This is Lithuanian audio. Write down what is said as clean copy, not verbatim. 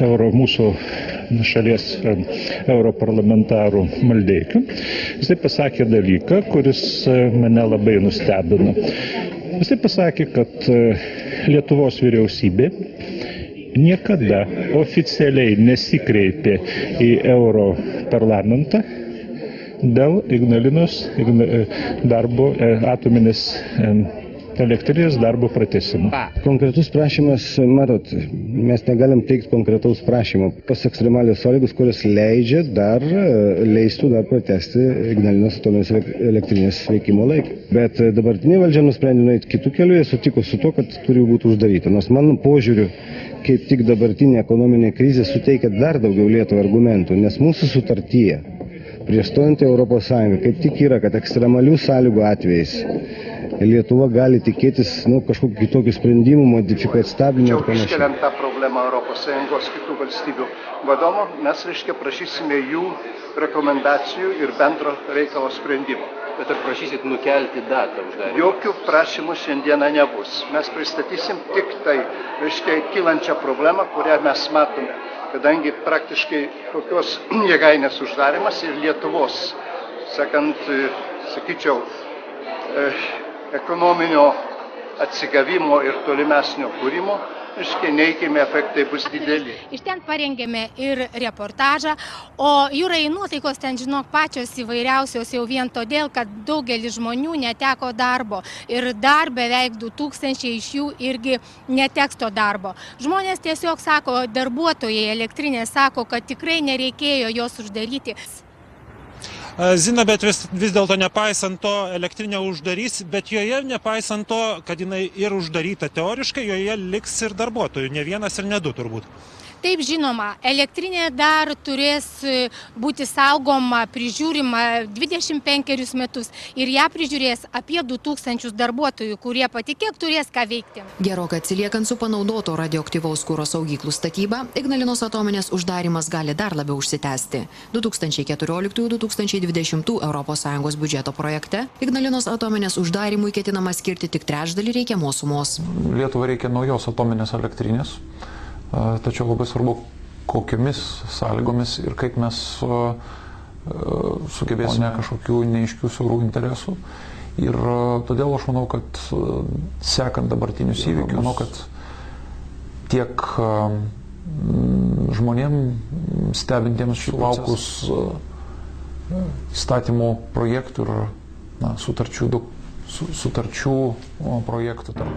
mūsų šalies europarlamentarų Maldeikiu. Jisai pasakė dalyką, kuris mane labai nustebino. Jisai pasakė, kad Lietuvos vyriausybė niekada oficialiai nesikreipė į Europarlamentą dėl Ignalinos darbo atominės elektrinės darbo pratęsimo. Konkretus prašymas, matot, mes negalim teikti konkretaus prašymo. Tos ekstremalios sąlygos, kurios leistų dar pratęsti Ignalinos atominės elektrinės veikimo laiką. Bet dabartinė valdžia nusprendė nueiti kitų kelių, jie sutiko su to, kad turi būti uždaryta. Nors mano požiūriu, kaip tik dabartinė ekonominė krizė suteikia dar daugiau Lietuvai argumentų, nes mūsų sutartyje prieš stojant į Europos Sąjungą kaip tik yra, kad ekstremalių sąlygų atvejais Lietuva gali tikėtis kažkokių kitokių sprendimų, modifikuoti stablinį ir panašiai. Iškeliant tą problemą Europos Sąjungos kitų valstybių vadovo, mes prašysime jų rekomendacijų ir bendro reikalo sprendimo. Bet ar prašysit nukelti datą uždarymą? Jokių prašymų šiandieną nebus. Mes pristatysim tik tai, kylančią problemą, kurią mes matome, kadangi praktiškai tokios jėgainės uždarimas ir Lietuvos, sakyčiau, ekonominio atsigavimo ir tolimesnio kūrimo, neigiami efektai bus dideli. Iš ten parengėme ir reportažą, o jūrai nuotaikos ten, žinok, pačios įvairiausios jau vien todėl, kad daugelis žmonių neteko darbo ir dar beveik 2000 iš jų irgi neteks to darbo. Žmonės tiesiog sako, darbuotojai elektrinės sako, kad tikrai nereikėjo jos uždaryti. Zina, bet vis dėlto nepaisant to elektrinę uždarys, bet joje nepaisant to, kad jinai ir uždaryta teoriškai, joje liks ir darbuotojų, ne vienas ir ne du turbūt. Taip, žinoma, elektrinė dar turės būti saugoma, prižiūrima 25 metus ir ją prižiūrės apie 2000 darbuotojų, kurie patikėk turės ką veikti. Gerokai atsiliekant su panaudoto radioaktyvaus kuro saugyklų statyba, Ignalinos atominės uždarimas gali dar labiau užsitęsti. 2014-2020 ES biudžeto projekte Ignalinos atominės uždarimui ketinama skirti tik trečdalį reikiamos sumos. Lietuvai reikia naujos atominės elektrinės. Tačiau labai svarbu, kokiomis sąlygomis ir kaip mes sugebėsime kažkokių neaiškių siaurų interesų. Ir todėl aš manau, kad sekant dabartinius įvykius, manau, kad tiek žmonėm stebintiems sulaukus įstatymų projektų ir sutarčių projektų tarp.